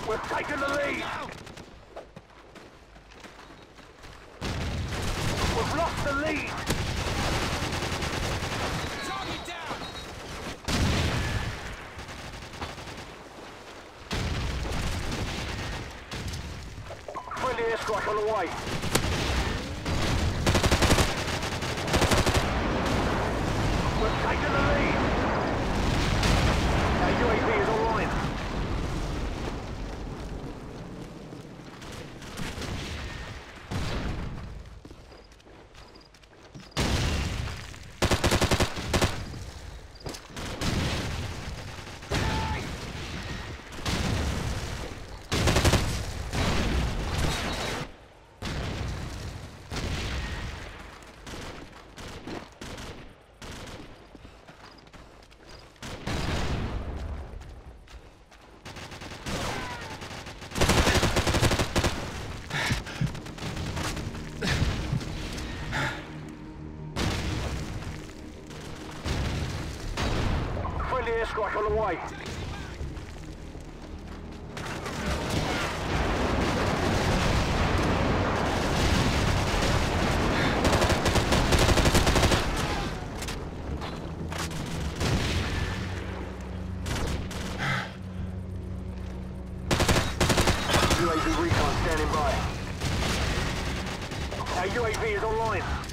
We've taken the lead. We've lost the lead. Target down! Friendly airstrike on the way. We've taken the lead. Our UAV is online. Friendly airstrike on the way. UAV recon standing by. Our UAV is online.